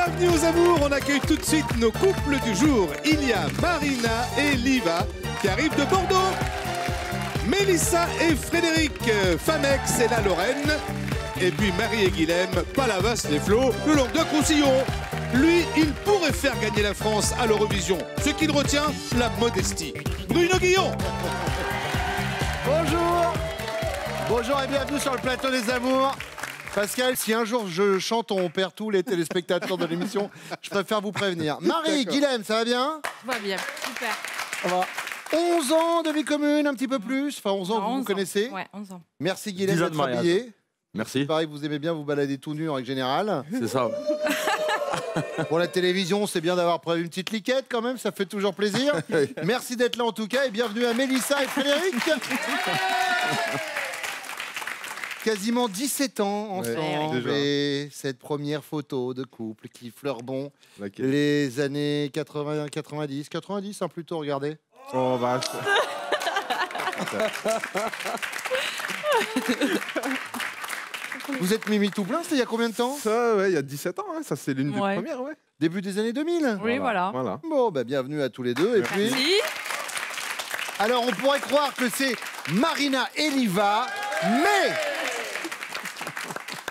Bienvenue aux amours, on accueille tout de suite nos couples du jour. Il y a Marina et Liva qui arrivent de Bordeaux. Mélissa et Frédéric, Famex et la Lorraine. Et puis Marie et Guilhem, Palavas-les-Flots, le Languedoc-Roussillon. Lui, il pourrait faire gagner la France à l'Eurovision. Ce qu'il retient, la modestie. Bruno Guillon. Bonjour. Bonjour et bienvenue sur le plateau des amours. Pascal, si un jour je chante, on perd tous les téléspectateurs de l'émission, je préfère vous prévenir. Marie, Guilhem, ça va bien? Ça va bien, super. Ça va. 11 ans de vie commune, un petit peu plus. Enfin, 11 ans que vous vous connaissez. Ouais, 11 ans. Merci Guilhem d'être habillé. Merci. Pareil, vous aimez bien vous balader tout nu en règle générale. C'est ça. Pour la télévision, c'est bien d'avoir prévu une petite liquette quand même, ça fait toujours plaisir. Merci d'être là en tout cas et bienvenue à Mélissa et Frédéric. Quasiment 17 ans ensemble et cette première photo de couple qui fleure bon les années 80, 90, 90 plutôt, regardez. Oh vache. Vous êtes Mimi tout plein, c'était il y a combien de temps? Ça, ouais, il y a 17 ans, hein. Ça c'est l'une des premières, ouais. Début des années 2000. Oui, voilà. Bon, bah, bienvenue à tous les deux. Et puis... Merci. Alors, on pourrait croire que c'est Marina et Liva, mais...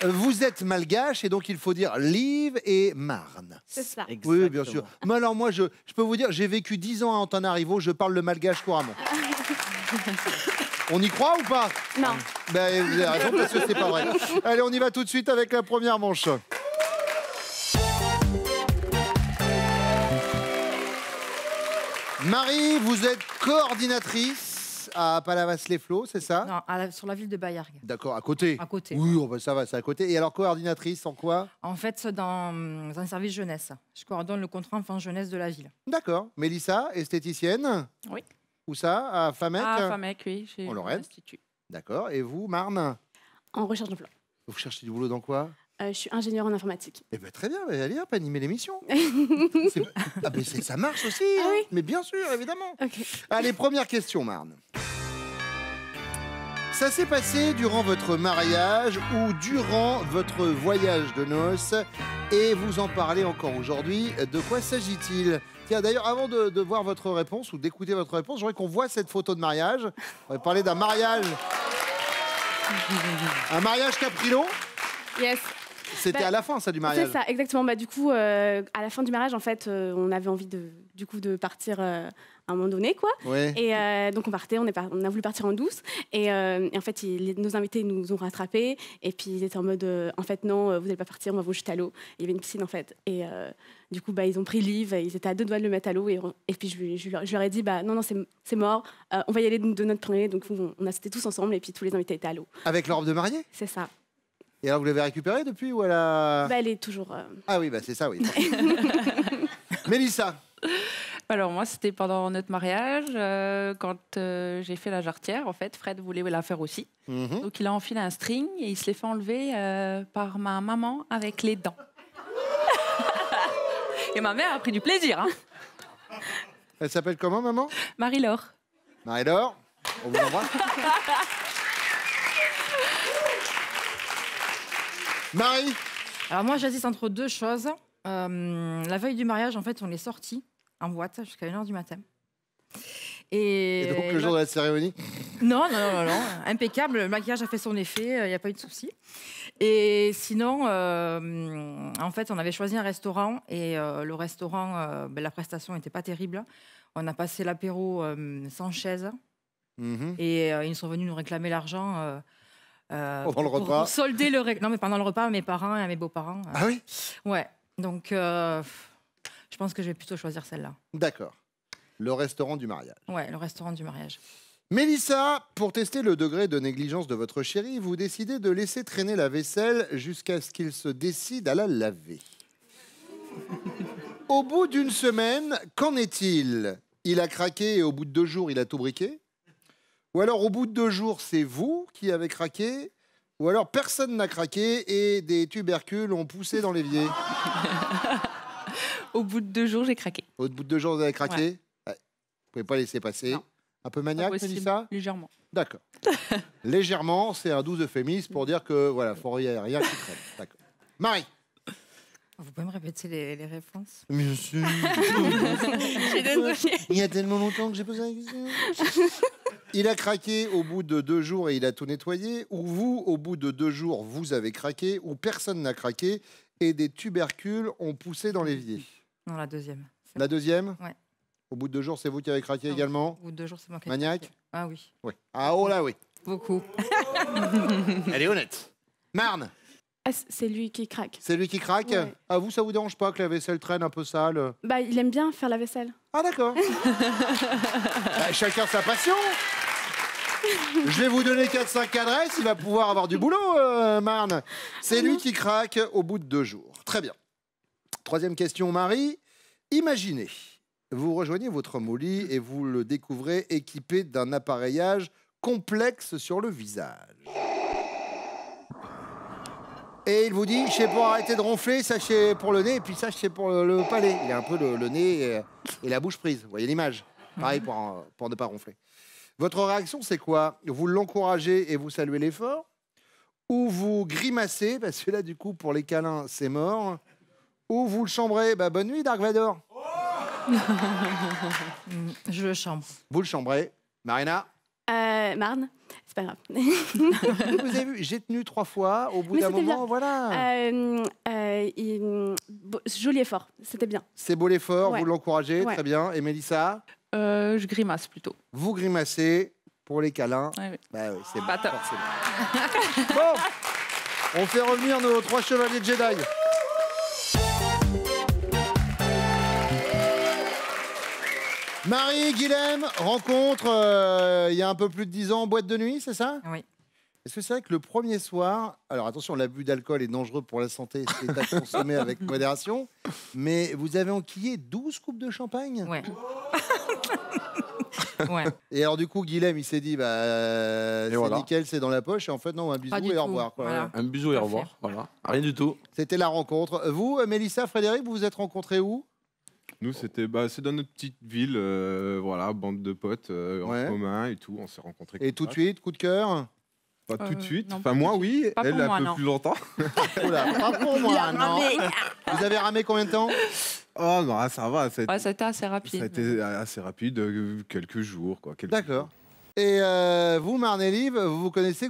Vous êtes malgache et donc il faut dire Liv et Marne. C'est ça. Oui, bien sûr. Mais alors moi, je peux vous dire, j'ai vécu 10 ans à Antananarivo, je parle le malgache couramment. On y croit ou pas? Non. Ben, vous avez raison parce que c'est pas vrai. Allez, on y va tout de suite avec la première manche. Marie, vous êtes coordinatrice à Palavas-les-Flots, c'est ça? Non, sur la ville de Bayargues. D'accord, à côté. À côté. Oui, oh, ben ça va, c'est à côté. Et alors, coordinatrice en quoi? En fait, dans un service jeunesse. Je coordonne le contrat enfant-jeunesse de la ville. D'accord. Mélissa, esthéticienne? Oui. Où ça? À Famec? Ah, Famec, oui, chez En Lorraine. l'Institut. D'accord. Et vous, Marne? En recherche d'emploi. Vous cherchez du boulot dans quoi? Je suis ingénieure en informatique. Eh bien, très bien, allez hop, animez l'émission. Ah, mais ça marche aussi, Ah hein. oui. Mais bien sûr, évidemment. Ok. Allez, première question, Marne. Ça s'est passé durant votre mariage ou durant votre voyage de noces et vous en parlez encore aujourd'hui. De quoi s'agit-il? Tiens, d'ailleurs, avant de voir votre réponse ou d'écouter votre réponse, j'aimerais qu'on voit cette photo de mariage. On va parler d'un mariage. Un mariage Caprilo. Yes. C'était à la fin, ça, du mariage. C'est ça, exactement. Bah, du coup, à la fin du mariage, en fait, on avait envie de partir à un moment donné, quoi. Ouais. Et donc, on partait, on a voulu partir en douce. Et en fait, nos invités nous ont rattrapés. Et puis, ils étaient en mode, en fait, non, vous n'allez pas partir, on va vous jeter à l'eau. Il y avait une piscine, en fait. Et du coup, bah, ils ont pris Liv, ils étaient à 2 doigts de le mettre à l'eau. Et puis, je leur ai dit, bah, non, c'est mort, on va y aller de notre premier. Donc, on a sauté tous ensemble. Et puis, tous les invités étaient à l'eau. Avec leur robe de mariée? C'est ça. Et alors, vous l'avez récupérée depuis ou elle a... Bah, elle est toujours... Ah oui, bah c'est ça, oui. Mélissa. Alors moi, c'était pendant notre mariage, quand j'ai fait la jarretière, en fait, Fred voulait la faire aussi. Donc il a enfilé un string et il se l'est fait enlever par ma maman avec les dents. Et ma mère a pris du plaisir, hein. Elle s'appelle comment, maman? Marie-Laure. Marie-Laure, on vous embrasse. Marie. Alors moi, j'hésite entre deux choses. La veille du mariage, en fait, on est sortis en boîte jusqu'à 1h du matin. Et donc, le jour de la cérémonie? Non. Impeccable. Le maquillage a fait son effet. Il n'y a pas eu de souci. Et sinon, en fait, on avait choisi un restaurant. Et le restaurant, la prestation n'était pas terrible. On a passé l'apéro sans chaise. Et ils sont venus nous réclamer l'argent... pendant le repas. Pour solder le... Non, mais pendant le repas, à mes parents et à mes beaux-parents. Ah oui? Ouais. Donc, je pense que je vais plutôt choisir celle-là. D'accord. Le restaurant du mariage. Ouais, le restaurant du mariage. Mélissa, pour tester le degré de négligence de votre chéri, vous décidez de laisser traîner la vaisselle jusqu'à ce qu'il se décide à la laver. Au bout d'une semaine, qu'en est-il? Il a craqué et au bout de 2 jours, il a tout briqué? Ou alors, au bout de 2 jours, c'est vous qui avez craqué? Ou alors, personne n'a craqué et des tubercules ont poussé dans l'évier? Au bout de 2 jours, j'ai craqué. Au bout de 2 jours, vous avez craqué? Ouais. Vous pouvez pas laisser passer? Non. Un peu maniaque, Mélissa? Légèrement. D'accord. Légèrement, c'est un doux euphémisme pour dire que, voilà, faut rien qui traîne. D'accord. Marie? Vous pouvez me répéter les réponses? Bien sûr. Il y a tellement longtemps que j'ai posé la question. Il a craqué au bout de 2 jours et il a tout nettoyé. Ou vous, au bout de 2 jours, vous avez craqué. Ou personne n'a craqué et des tubercules ont poussé dans l'évier. Non, la deuxième. La deuxième? Ouais. Au bout de 2 jours, c'est vous qui avez craqué Non, également? Au bout de 2 jours, c'est moi qui ai Maniaque? craqué. Ah oui, Oui. Ah oh là oui. beaucoup. Elle est honnête. Marne, Ah, c'est lui qui craque. c'est lui qui craque? Ouais. Ah vous, ça vous dérange pas que la vaisselle traîne un peu sale? Bah, il aime bien faire la vaisselle. Ah d'accord. Bah, chacun sa passion. Je vais vous donner 4-5 adresses, il va pouvoir avoir du boulot, Marne. C'est lui qui craque au bout de 2 jours. Très bien. 3e question, Marie. Imaginez, vous rejoignez votre homme au lit et vous le découvrez équipé d'un appareillage complexe sur le visage. Et il vous dit, je sais pour arrêter de ronfler, ça c'est pour le nez, et puis ça c'est pour le palais. Il a un peu le nez et la bouche prise. Vous voyez l'image? Pareil pour ne pas ronfler. Votre réaction, c'est quoi? Vous l'encouragez et vous saluez l'effort? Ou vous grimacez, parce que là, du coup, pour les câlins, c'est mort? Ou vous le chambrez? Bah, bonne nuit, Dark Vador. Je le chambre. Vous le chambrez. Marina? Marne, c'est pas grave. Vous avez vu, j'ai tenu 3 fois. Au bout Mais d'un c'était moment, bien. voilà. Joli effort, c'était bien. C'est beau l'effort, Ouais. vous l'encouragez, Ouais. très bien. Et Mélissa? Je grimace plutôt. Vous grimacez pour les câlins. Ouais, ouais. Bah oui, c'est Pas top. forcément. Bon, on fait revenir nos 3 chevaliers de Jedi. Marie Guilhem, rencontre il y a un peu plus de 10 ans en boîte de nuit, c'est ça? Oui. Est-ce que c'est vrai que le premier soir, alors attention, l'abus d'alcool est dangereux pour la santé, c'est à consommer avec modération, mais vous avez enquillé 12 coupes de champagne? Ouais. Ouais. Et alors du coup, Guilhem, il s'est dit, bah, c'est voilà. nickel, c'est dans la poche, et en fait, non, un bisou Pas du et au tout, revoir. Quoi. voilà. Un bisou et au Parfait. revoir. Voilà. Rien du tout. C'était la rencontre. Vous, Mélissa, Frédéric, vous vous êtes rencontrés où? Nous, c'est dans notre petite ville, voilà, bande de potes Ouais. en commun et tout. On s'est rencontrés. Et comme tout de ça. suite, coup de cœur? Pas tout de suite. non, Enfin, pas moi, tout de suite. oui. Pas Elle, pour un moi, peu non. plus longtemps. Oula, pas pour moi, non. Vous avez ramé combien de temps? Oh non, ça va. Ça a été, Ouais, ça a été assez ça rapide. a été assez rapide, quelques jours, quoi. quelques D'accord. jours. Et vous, Marne et Liv, vous vous connaissez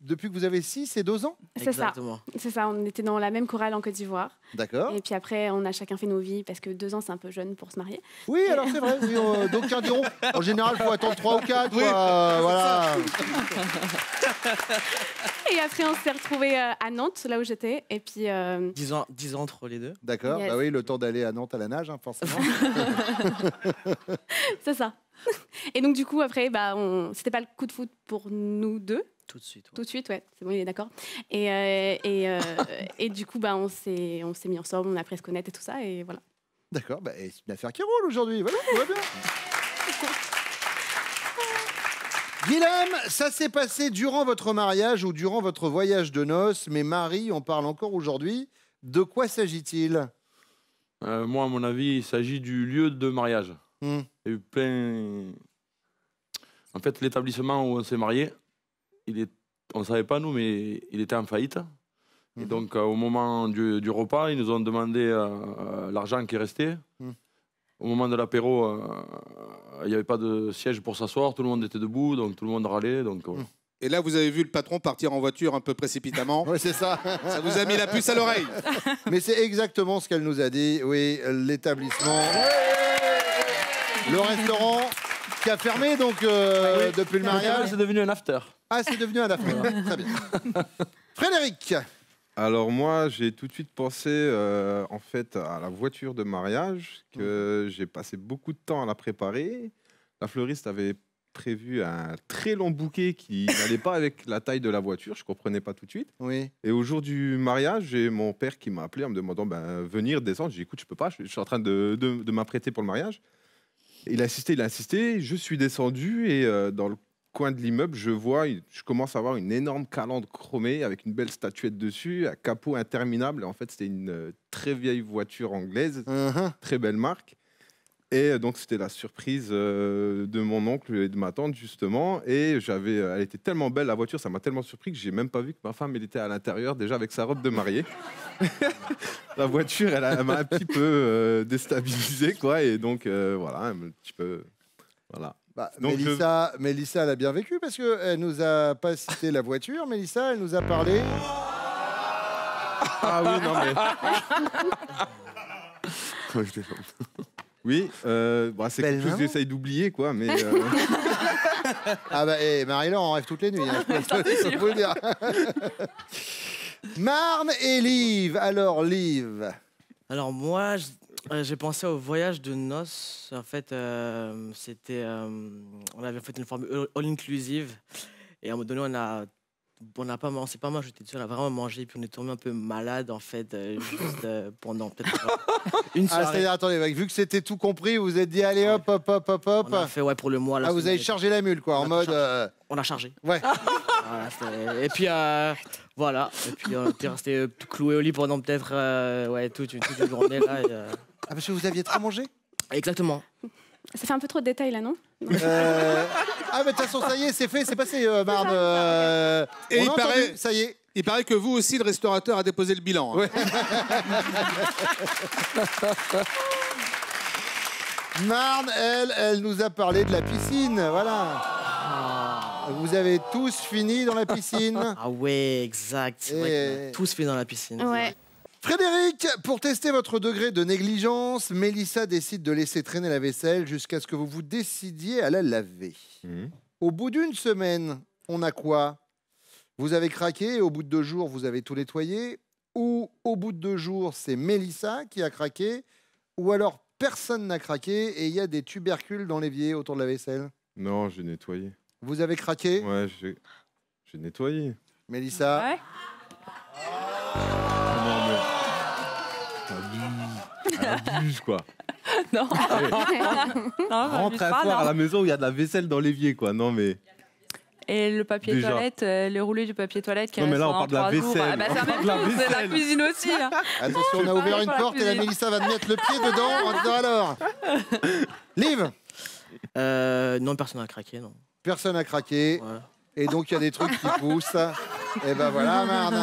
depuis que vous avez 6 et 2 ans? C'est ça. Exactement. C'est ça, on était dans la même chorale en Côte d'Ivoire. D'accord. Et puis après, on a chacun fait nos vies parce que 2 ans, c'est un peu jeune pour se marier. Oui, alors c'est vrai. Oui, d'aucuns diront, en général, il faut attendre 3 ou 4. Voilà. Et après, on s'est retrouvés à Nantes, là où j'étais. Et puis, 10 ans entre les deux. D'accord. Yes. Bah oui, le temps d'aller à Nantes à la nage, hein, forcément. c'est ça. Et donc, du coup, après, bah, c'était pas le coup de foot pour nous deux. Tout de suite. Ouais. Tout de suite, ouais, c'est bon, il est d'accord. Et du coup, bah, on s'est mis ensemble, on a appris à se connaître et tout ça, et voilà. D'accord. Bah, c'est une affaire qui roule aujourd'hui. Voilà, tout va bien. Guilhem, ça s'est passé durant votre mariage ou durant votre voyage de noces, mais Marie en parle encore aujourd'hui. De quoi s'agit-il? Moi, à mon avis, il s'agit du lieu de mariage. Hmm. Il y a eu plein. En fait, l'établissement où on s'est marié, on ne savait pas nous, mais il était en faillite. Et donc, au moment du repas, ils nous ont demandé l'argent qui restait. Au moment de l'apéro, il n'y avait pas de siège pour s'asseoir, tout le monde était debout, donc tout le monde râlait. Donc, Et là, vous avez vu le patron partir en voiture un peu précipitamment. Oui, c'est ça. Ça vous a mis la puce à l'oreille. Mais c'est exactement ce qu'elle nous a dit. Oui, l'établissement, le restaurant qui a fermé donc depuis le mariage. c'est devenu un after. Ah, c'est devenu un affaire. Très bien. Frédéric. Alors moi, j'ai tout de suite pensé en fait à la voiture de mariage que j'ai passé beaucoup de temps à la préparer. La fleuriste avait prévu un très long bouquet qui n'allait pas avec la taille de la voiture. Je comprenais pas tout de suite. Oui. Et au jour du mariage, j'ai mon père qui m'a appelé en me demandant venir descendre. J'ai dit écoute, je peux pas. Je suis en train de m'apprêter pour le mariage. Il a insisté. Je suis descendu et dans le coin de l'immeuble, je commence à voir une énorme calandre chromée avec une belle statuette dessus, un capot interminable. En fait, c'était une très vieille voiture anglaise, très belle marque. Et donc, c'était la surprise de mon oncle et de ma tante, justement. Et elle était tellement belle, la voiture, ça m'a tellement surpris que j'ai même pas vu que ma femme, elle était à l'intérieur, déjà avec sa robe de mariée. La voiture, elle m'a un petit peu déstabilisé, quoi. Et donc, voilà, un petit peu... Voilà. Bah, Donc, Mélissa, elle a bien vécu parce qu'elle nous a pas cité la voiture. Mélissa, elle nous a parlé... Ah oui, non, mais... Oui, c'est quelque chose que j'essaye d'oublier, quoi, mais... Ah bah, Marie-Laure, on rêve toutes les nuits, hein, je peux vous le dire. Marne et Liv. Alors, Liv. Alors moi, j'ai pensé au voyage de noces. En fait, c'était, on avait fait une forme all-inclusive. Et à un moment donné, on s'est pas mal jeté dessus, on a vraiment mangé. Puis on est tombé un peu malade, en fait, juste pendant peut-être une soirée. C'est-à-dire, attendez, vu que c'était tout compris, vous vous êtes dit, allez hop. On a fait, pour le mois. Vous avez chargé la mule, quoi, en mode... On a chargé. Ouais. Voilà, et puis, voilà. Et puis, on était resté cloué au lit pendant peut-être toute une journée, là. Ah, parce que vous aviez trop mangé? Exactement. Ça fait un peu trop de détails là, non? Ah, mais de toute façon, ça y est, c'est fait, c'est passé, Marne. Et on a entendu, ça y est. Il paraît que vous aussi, le restaurateur a déposé le bilan. Hein. Ouais. Marne, elle nous a parlé de la piscine, voilà. Vous avez tous fini dans la piscine. Ah ouais, exact. C'est vrai qu'on a tous fini dans la piscine. Ouais. Frédéric, pour tester votre degré de négligence, Mélissa décide de laisser traîner la vaisselle jusqu'à ce que vous vous décidiez à la laver. Au bout d'une semaine, on a quoi? Vous avez craqué et au bout de 2 jours, vous avez tout nettoyé? Ou au bout de 2 jours, c'est Mélissa qui a craqué? Ou alors personne n'a craqué et il y a des tubercules dans l'évier autour de la vaisselle? Non, j'ai nettoyé. Vous avez craqué? Ouais, j'ai nettoyé. Mélissa? Ouais. Abuse, quoi. Non. Rentre un soir à la maison où il y a de la vaisselle dans l'évier, quoi. Non, mais... Et le papier Déjà. toilette, le roulé du papier toilette qui Non, mais reste là, on pendant parle de la 3 jours. vaisselle. Ah bah, On c'est la parle même de la chose, c'est la vaisselle. cuisine aussi. Hein. Attention, on a ouvert une pour la porte et la cuisine. Mélissa va mettre le pied dedans en disant alors. Liv, Non, personne n'a craqué, non. personne n'a craqué. Ouais. Et donc, il y a des trucs qui poussent. Et ben voilà, Marne.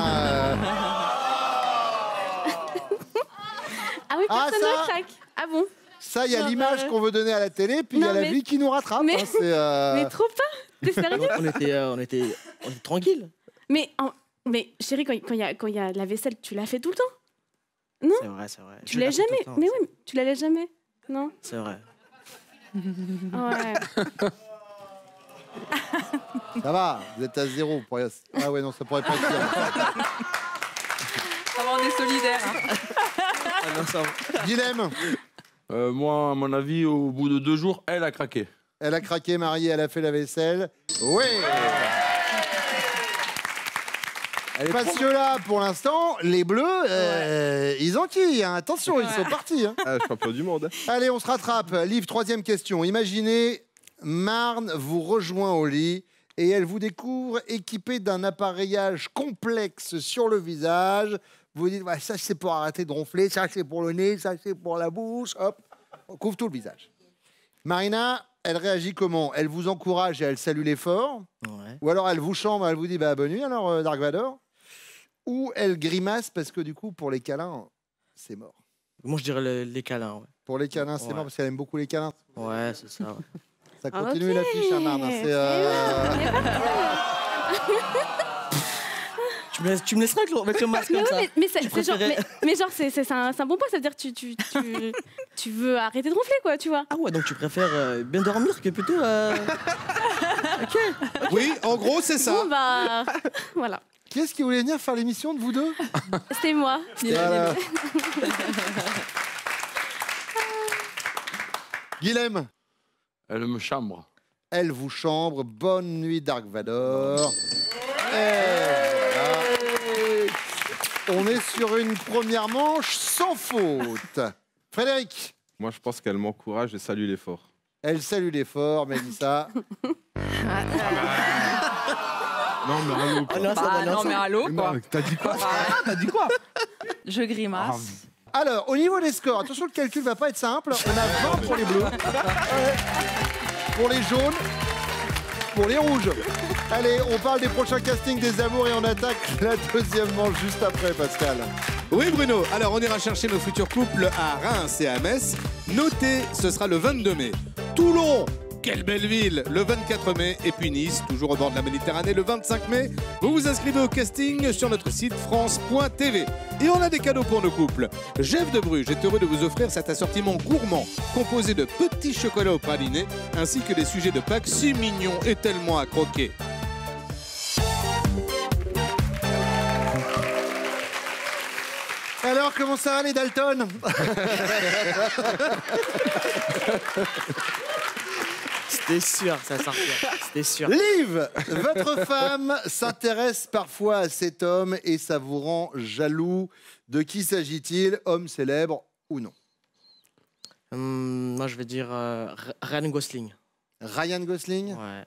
Ah oui, Ah, personne ça ne craque. Ah bon? Ça, il y a Genre, l'image qu'on veut donner à la télé, puis il y a non, la mais- vie qui nous rattrape. mais- hein, c'est, Mais trop pas. T'es sérieux? On était tranquille. Mais chérie, quand il y a de la vaisselle, tu la fais tout le temps? C'est vrai, c'est vrai. Tu l'as jamais? Mais oui, tu la laisses jamais? Non? C'est vrai. Ouais. Ça va, vous êtes à 0. Ah ouais, non, ça pourrait pas être pire. Ça va, on est solidaires. Hein. Ah non, ça va. Dilemme, Moi, à mon avis, au bout de 2 jours, elle a craqué. elle a craqué, Marie, elle a fait la vaisselle. Oui. Parce que là, pour l'instant, les Bleus, ils enquillent. Hein. Attention, ils sont partis. Hein. Ah, champion du monde. Allez, on se rattrape. Liv, 3e question. Imaginez, Marne vous rejoint au lit et elle vous découvre équipée d'un appareillage complexe sur le visage. Vous dites, ouais, ça c'est pour arrêter de ronfler, ça c'est pour le nez, ça c'est pour la bouche. Hop, on couvre tout le visage. Marina, elle réagit comment? Elle vous encourage et elle salue l'effort? Ouais. Ou alors elle vous chambre, elle vous dit, bah bonne nuit alors Dark Vador? Ou elle grimace parce que du coup, pour les câlins, c'est mort. Moi, je dirais les câlins, ouais. Pour les câlins, c'est Ouais. mort parce qu'elle aime beaucoup les câlins. Ouais, c'est ça, ouais. Ça continue Ok. l'affiche, hein, Marne. hein, Tu me laisseras mettre le masque Mais comme oui, ça. mais c'est genre, préférais- mais genre c'est un bon point, ça veut dire que tu veux arrêter de ronfler, quoi, tu vois. Ah ouais, donc tu préfères bien dormir que plutôt... Ok. Oui, en gros, c'est ça. Bon, bah, voilà. Qui est-ce qui voulait venir faire l'émission de vous deux? C'était moi. Voilà. Guilhem, Elle me chambre. elle vous chambre. Bonne nuit, Dark Vador. Et voilà. On est sur une première manche sans faute. Frédéric, Moi, je pense qu'elle m'encourage et salue l'effort. elle salue l'effort. Mélissa, Non, mais allô, Ah non, ça va, Bah, non, mais allô, quoi. T'as dit quoi? Bah, T'as dit quoi? je grimace. Alors, au niveau des scores, attention, le calcul va pas être simple. On a 20 pour les bleus, pour les jaunes, pour les rouges. Allez, on parle des prochains castings des amours et on attaque la deuxième manche juste après, Pascal. Oui Bruno, alors on ira chercher nos futurs couples à Reims et à Metz. Notez, ce sera le 22 mai. Toulon, quelle belle ville, le 24 mai. Et puis Nice, toujours au bord de la Méditerranée, le 25 mai. Vous vous inscrivez au casting sur notre site france.tv. Et on a des cadeaux pour nos couples. Jeff de Bruges est heureux de vous offrir cet assortiment gourmand composé de petits chocolats au praliné ainsi que des sujets de Pâques si mignons et tellement à croquer. Alors, comment ça va les Dalton? C'était sûr que ça sortirait. C'était sûr. Liv, votre femme s'intéresse parfois à cet homme et ça vous rend jaloux. De qui s'agit-il? Homme célèbre ou non? Moi, je vais dire Ryan Gosling. Ryan Gosling? Ouais.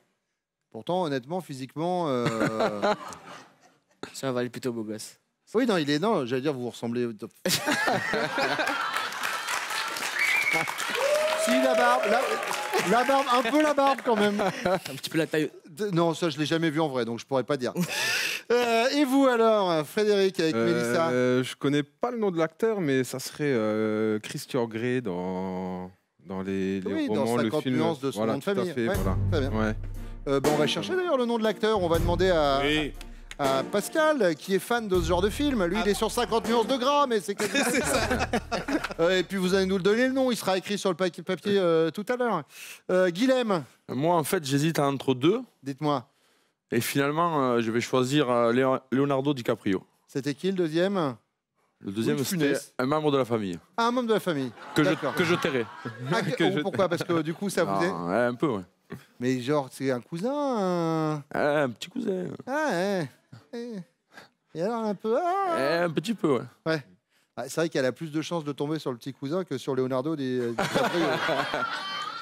Pourtant, honnêtement, physiquement... Ça va, il est plutôt beau gosse. Oui, non, il est... Non, j'allais dire, vous vous ressemblez... Si, la barbe, la barbe, un peu la barbe quand même. Un petit peu la taille. Non, ça, je l'ai jamais vu en vrai, donc je pourrais pas dire. Et vous alors, Frédéric, avec Mélissa? Je connais pas le nom de l'acteur, mais ça serait Christian Grey dans les Oui, romans, dans le 50 film. nuances de son Voilà, nom de tout à famille. fait, Ouais, voilà. très bien. Ouais. On va chercher d'ailleurs le nom de l'acteur. On va demander à Pascal, qui est fan de ce genre de film. Lui, il est sur 50 nuances de gras, mais c'est quasiment ça. Et puis vous allez nous le donner le nom. Il sera écrit sur le papier tout à l'heure. Guilhem, Moi, en fait, j'hésite entre deux. dites-moi, Et finalement, je vais choisir Leonardo DiCaprio. c'était qui le deuxième? Le deuxième, Louis de c'était Funès. un membre de la famille. Ah, un membre de la famille. D'accord. Que je tairai. Ah, que je- pourquoi? Parce que du coup, ça vous est... Ah, ouais, un peu, ouais. Mais genre, c'est un cousin Un petit cousin. Ah, ouais. Et alors, un peu... Ah. Un petit peu, ouais. Ah, c'est vrai qu'elle a plus de chances de tomber sur le petit cousin que sur Leonardo DiCaprio.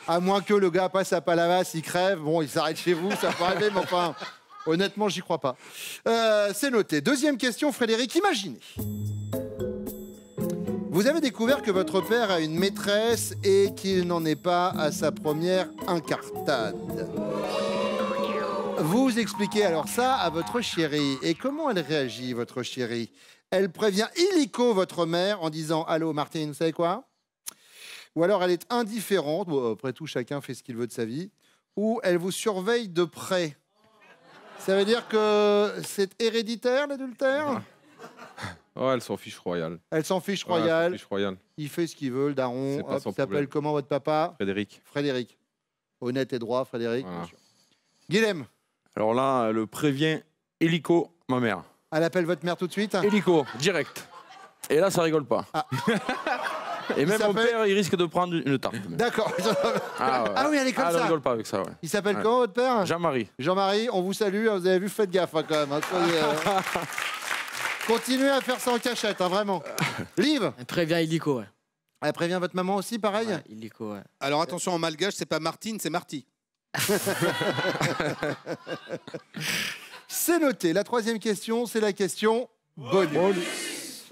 À moins que le gars passe à Palavas, il crève, bon, il s'arrête chez vous, ça peut arriver, mais enfin, honnêtement, j'y crois pas. C'est noté. Deuxième question, Frédéric, imaginez. Vous avez découvert que votre père a une maîtresse et qu'il n'en est pas à sa première incartade. Vous expliquez alors ça à votre chérie. Et comment elle réagit, votre chérie? Elle prévient illico votre mère en disant « Allô, Martine, vous savez quoi ?» Ou alors elle est indifférente, bon, après tout, chacun fait ce qu'il veut de sa vie, ou elle vous surveille de près. Ça veut dire que c'est héréditaire, l'adultère? Oh, elle s'en fiche royale. Elle s'en fiche Ouais, elle s'en royale, fiche royale. il fait ce qu'il veut, le daron. C'est pas Hop, son il s'appelle problème. comment votre papa? Frédéric. Frédéric. Honnête et droit, Frédéric. Voilà. Bien sûr. Guilhem, Alors là, elle prévient hélico, ma mère. elle appelle votre mère tout de suite. Hélico, direct. Et là, ça rigole pas. Ah. Et Il même mon s'appelle- père, il risque de prendre une tarte. D'accord. Ah, ouais. Ah oui, elle est comme Ah, ça. elle rigole pas avec ça, ouais. Il s'appelle Ouais. comment votre père? Jean-Marie. Jean-Marie, on vous salue. Vous avez vu, faites gaffe hein, quand même. Hein, soyez, continuez à faire ça en cachette, hein, vraiment. Liv, Elle prévient illico, ouais. elle prévient votre maman aussi, pareil? Ouais, illico, ouais. Alors attention, en malgache, c'est pas Martine, c'est Marty. C'est noté. La troisième question, c'est la question bonus.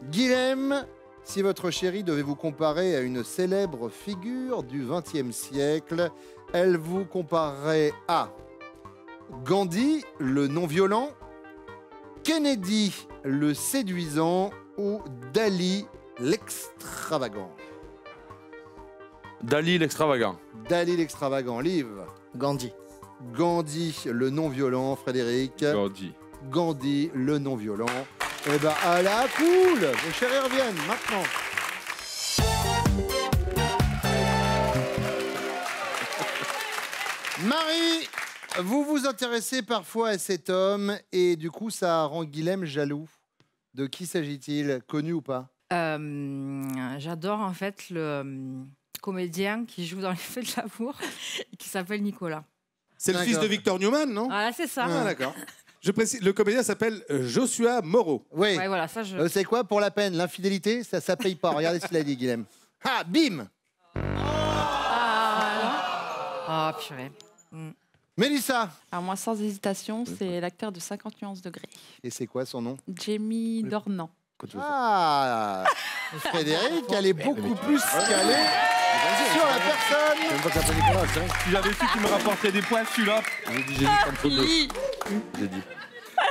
Guilhem, si votre chérie devait vous comparer à une célèbre figure du XXe siècle, elle vous comparerait à Gandhi, le non-violent, Kennedy, le séduisant ou Dali, l'extravagant. Dali, l'extravagant. Dali, l'extravagant. Liv, Gandhi. Gandhi, le non-violent. Frédéric. Gandhi. Gandhi, le non-violent. Eh ben, à la cool. Vos chéris reviennent maintenant. Marie, vous vous intéressez parfois à cet homme et du coup, ça rend Guilhem jaloux. De qui s'agit-il? Connu ou pas? J'adore en fait le comédien qui joue dans Les Feux de l'amour et qui s'appelle Nicolas. C'est le fils D'accord. de Victor Newman, non? Voilà, c'est ça. Ah, d'accord. Je précise, le comédien s'appppelle Joshua Moreau. Oui. Ouais, voilà, ça je. C'est quoi pour la peine? L'infidélité, ça paye pas. Regardez ce qu'il a dit, Guilhem. Ah, bim. Ah, purée. Mélissa. Alors moi, sans hésitation, c'est l'acteur de 50 nuances de Grey, Et c'est quoi son nom? Jamie Dornan. Ah, Frédéric, elle est beaucoup plus calée sur la personne. Même pas qu'à Nicolas, tiens. Si j'avais su qu'il me rapportait des points, celui-là. J'ai dit entre deux. J'ai dit.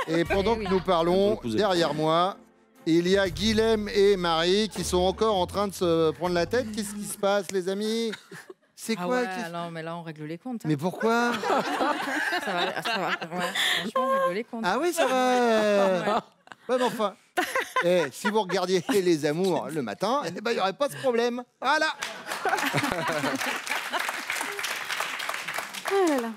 Et pendant que nous parlons, derrière moi, il y a Guilhem et Marie qui sont encore en train de se prendre la tête. Qu'est-ce qui se passe, les amis? C'est Ah quoi ouais, non, mais là, on règle les comptes. Hein. Mais pourquoi? Ça va, ouais, franchement, on règle les comptes. Ah oui, ça va. Ouais, mais enfin. Si vous regardiez Les Amours le matin, il n'y aurait pas ce problème. Voilà. Oh là là.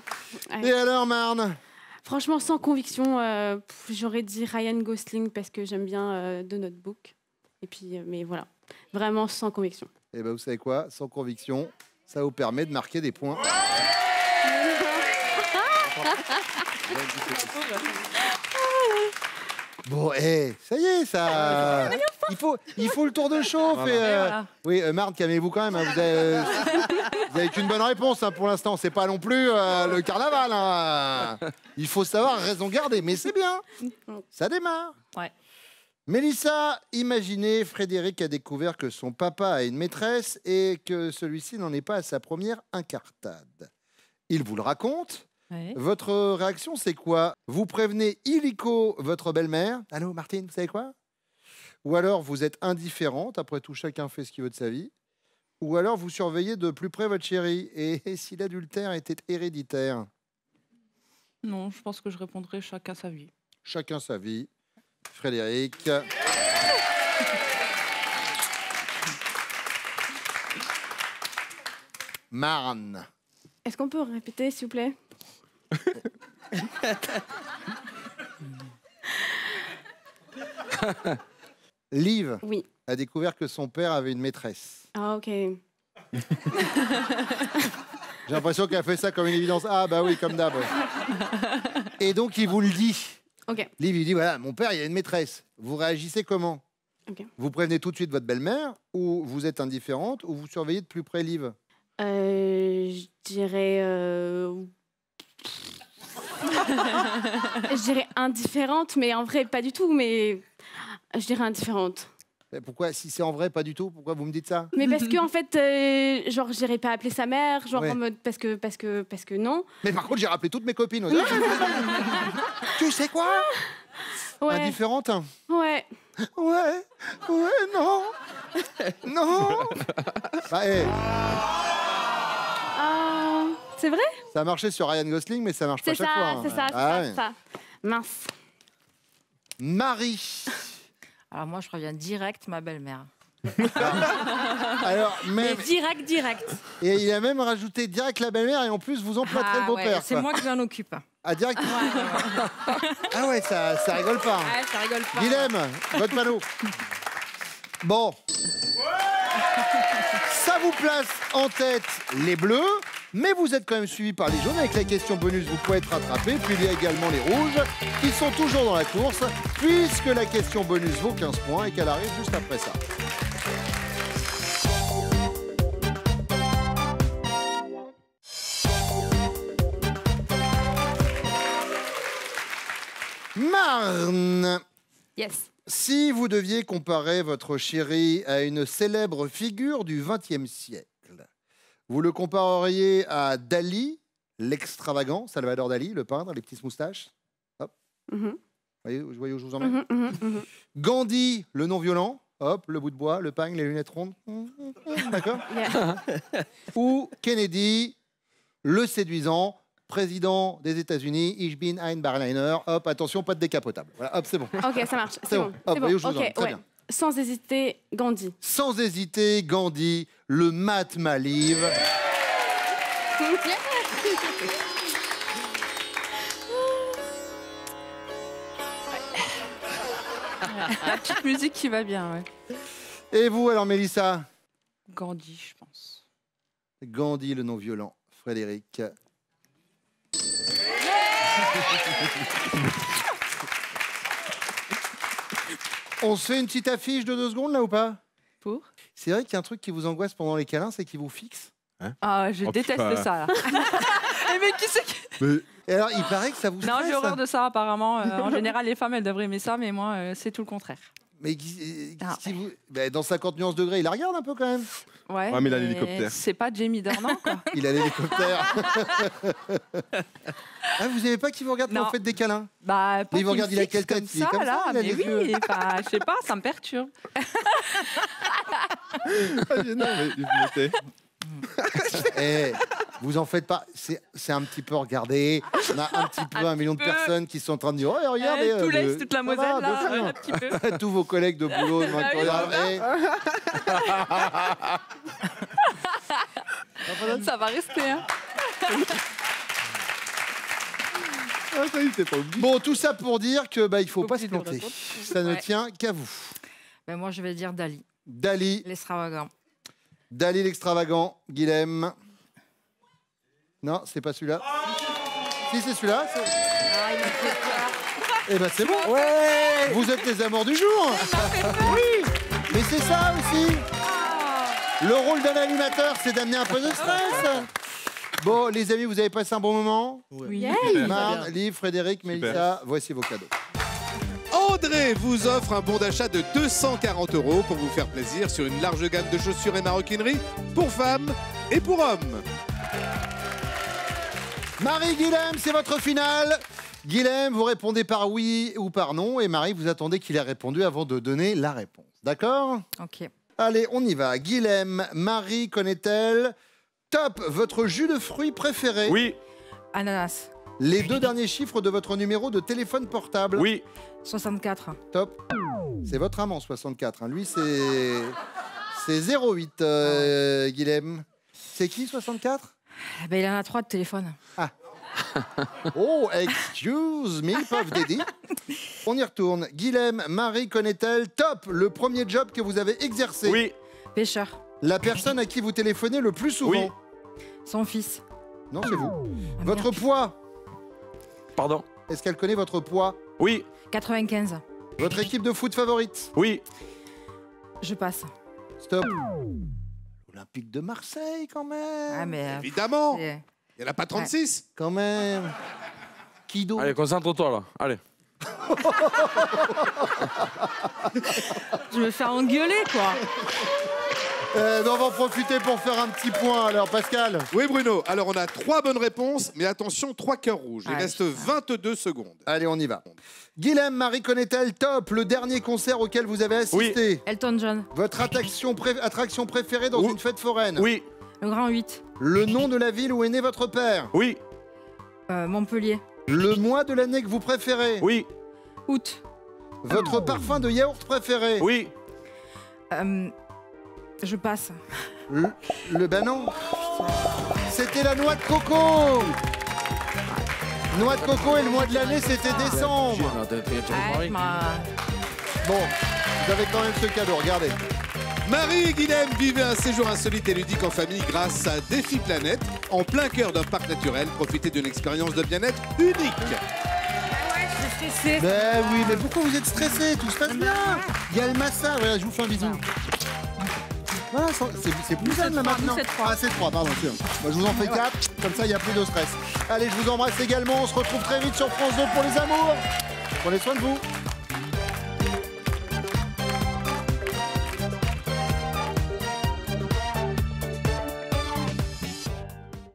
Ouais. Et alors, Marne? Franchement, sans conviction, j'aurais dit Ryan Gosling parce que j'aime bien The Notebook. Et puis, mais voilà, vraiment sans conviction. Eh ben, vous savez quoi? Sans conviction, ça vous permet de marquer des points. Bon, ça y est, ça. Il faut le tour de chauffe. Voilà. Oui, Marne, calmez-vous quand même. Hein, vous avez qu'une bonne réponse hein, pour l'instant. C'est pas non plus le carnaval. Hein. Il faut savoir raison garder, mais c'est bien. Ça démarre. Ouais. Mélissa, imaginez, Frédéric a découvert que son papa a une maîtresse et que celui-ci n'en est pas à sa première incartade. Il vous le raconte. Ouais. Votre réaction, c'est quoi? Vous prévenez illico votre belle-mère. Allô, Martine, vous savez quoi? Ou alors vous êtes indifférente, après tout, chacun fait ce qu'il veut de sa vie. Ou alors vous surveillez de plus près votre chéri. Et si l'adultère était héréditaire? Non, je pense que je répondrai chacun sa vie. Chacun sa vie. Frédéric. Marne. Est-ce qu'on peut répéter, s'il vous plaît? Liv Oui. a découvert que son père avait une maîtresse. Ah, ok. J'ai l'impression qu'elle a fait ça comme une évidence. Ah bah oui, comme d'hab. Et donc il vous le dit. Ok. Liv, il dit voilà, mon père, il a une maîtresse. Vous réagissez comment? Ok. Vous prévenez tout de suite votre belle-mère, ou vous êtes indifférente, ou vous surveillez de plus près Liv? Je dirais... je dirais indifférente, mais en vrai, pas du tout. Mais je dirais indifférente. Mais pourquoi, si c'est en vrai, pas du tout? Pourquoi vous me dites ça? Mais parce que en fait, genre, j'irais pas appeler sa mère, genre Ouais. en mode parce que non. Mais par contre, j'ai rappelé toutes mes copines. Tu sais quoi? Ouais. Indifférente? Ouais. Ouais, non. Non. Bah, Ah, c'est vrai? ça a marché sur Ryan Gosling, mais ça marche pas C'est chaque ça, fois. Hein. c'est ça, c'est Ah ça, ouais. c'est ça. Mince. Marie. Alors moi, je reviens direct ma belle-mère. Alors, Mais même... direct. Et il a même rajouté direct la belle-mère et en plus vous emplâtrez le beau-père. ouais, c'est quoi. moi qui m'en occupe. Ah, direct. Ouais. Ah ouais, ça rigole pas. hein. Ouais, ça rigole pas. Guilhem, votre panneau. Bon. Ça vous place en tête les bleus, mais vous êtes quand même suivi par les jaunes. Avec la question bonus, vous pouvez être rattrapé. Puis il y a également les rouges qui sont toujours dans la course, puisque la question bonus vaut 15 points et qu'elle arrive juste après ça. Marne. Yes. Si vous deviez comparer votre chéri à une célèbre figure du XXe siècle, vous le compareriez à Dali, l'extravagant, Salvador Dali, le peintre, les petites moustaches. Hop. Mhm. Vous voyez où je vous emmène? Mhm. Gandhi, le non-violent. Hop, le bout de bois, le pagne, les lunettes rondes. D'accord. Yeah. Ou Kennedy, le séduisant, président des États-Unis, Ich bin ein Berliner. Hop, attention, pas de décapotable. Voilà, hop, c'est bon. Ok, ça marche. C'est C'est bon. bon. Hop, C'est bon. voyez où je vous Ok, emmène. Très ouais. bien. Sans hésiter, Gandhi. Sans hésiter, Gandhi, le mat Maliv. La petite musique qui va bien, ouais. Et vous, alors, Mélissa? Gandhi, je pense. Gandhi, le non-violent. Frédéric. On se fait une petite affiche de 2 secondes, là, ou pas? Pour? C'est vrai qu'il y a un truc qui vous angoisse pendant les câlins, c'est qu'il vous fixe. Ah, je Oh, déteste putain. ça, là. Eh, mais qui c'est qui... Et alors, il paraît que ça vous Non, stresse. j'ai horreur de ça, apparemment. En général, les femmes, elles devraient aimer ça, mais moi, c'est tout le contraire. Mais dans 50 nuances degrés, il la regarde un peu quand même. Ouais, mais il a l'hélicoptère. C'est pas Jamie Dornan, quoi. Il a l'hélicoptère. Ah, vous n'aimez pas qu'il vous regarde quand Non. vous faites des câlins? Bah, Mais il vous regarde, il a quelle comme tête? Il est ça, comme ça, là, il a mais les yeux. oui, enfin, je sais pas, ça me perturbe. Non, mais je m'étais- Eh, vous en faites pas. C'est un petit peu regardé. On a un petit peu un million de peu. personnes qui sont en train de dire oh, regardez. Tout l'Est, le- toute la ça Moselle, va, bien là, sûr. un petit peu. Tous vos collègues de boulot, de Ah oui, Ça va rester, hein. Ah, ça y est, c'est pas oublié. Bon, tout ça pour dire que il faut pas se Obligé de planter. répondre. Ça ne Ouais. tient qu'à vous. Ben, moi, je vais dire Dali, Dali, l'extravagant. Dali l'extravagant, Guilhem. Non, c'est pas celui-là. Si, c'est celui-là. Eh ben c'est bon. Ouais. Vous êtes les amours du jour. Oui. Mais c'est ça aussi. Le rôle d'un animateur, c'est d'amener un peu de stress. Bon, les amis, vous avez passé un bon moment? Oui. Marne, Liv, Frédéric, Super. Mélissa, voici vos cadeaux. André vous offre un bon d'achat de 240 € pour vous faire plaisir sur une large gamme de chaussures et maroquinerie pour femmes et pour hommes. Marie, Guilhem, c'est votre finale. Guilhem, vous répondez par oui ou par non. Et Marie, vous attendez qu'il ait répondu avant de donner la réponse. D'accord? Ok. Allez, on y va. Guilhem, Marie connaît-elle? Top, votre jus de fruits préféré? Oui, Ananas, Les 2 derniers chiffres de votre numéro de téléphone portable? oui, 64. Top. C'est votre amant, 64. Hein. Lui, c'est 08, Guilhem. C'est qui, 64? Ben, il en a 3 de téléphone. Oh, excuse me, Puff Daddy. On y retourne. Guilhem, Marie connaît-elle? Top, le premier job que vous avez exercé? oui, Pêcheur, La personne à qui vous téléphonez le plus souvent? Oui. son fils. Non, c'est vous. Ah, Votre merde. poids? pardon. Est-ce qu'elle connaît votre poids? Oui, 95. Votre équipe de foot favorite? oui, Je passe. Stop. Olympique de Marseille, quand même. Ah, mais. Évidemment, c'est- il n'y en a pas 36. Quand même. Qui d'autre? allez, concentre-toi là, allez. Je me fais engueuler, quoi. On va en profiter pour faire un petit point, alors, Pascal. Oui, Bruno. Alors, on a 3 bonnes réponses, mais attention, 3 cœurs rouges. Il Ah, reste 22 secondes. Allez, on y va. Guilhem, Marie connaît-elle? Top, le dernier concert auquel vous avez assisté? Elton John, Votre attraction préférée dans Oui. une fête foraine? Oui, le grand 8. Le nom de la ville où est né votre père? oui, Montpellier, Le mois de l'année que vous préférez? oui, août. Votre parfum de yaourt préféré? oui, Je passe. Ben non. C'était la noix de coco. Noix de coco et le mois de l'année, c'était décembre. Ah, Bon, vous avez quand même ce cadeau, regardez. Marie et Guilhem vivaient un séjour insolite et ludique en famille grâce à Défi Planète. En plein cœur d'un parc naturel, profitez d'une expérience de bien-être unique. Ben oui, mais pourquoi vous êtes stressé? Tout se passe bien. Il y a le massage. Voilà, je vous fais un bisou. Voilà, c'est plus ça là maintenant. Ah, c'est 3, pardon. Tiens. Moi, je vous en fais 4, comme ça, il n'y a plus de stress. Allez, je vous embrasse également. On se retrouve très vite sur France 2 pour les amours. Prenez soin de vous.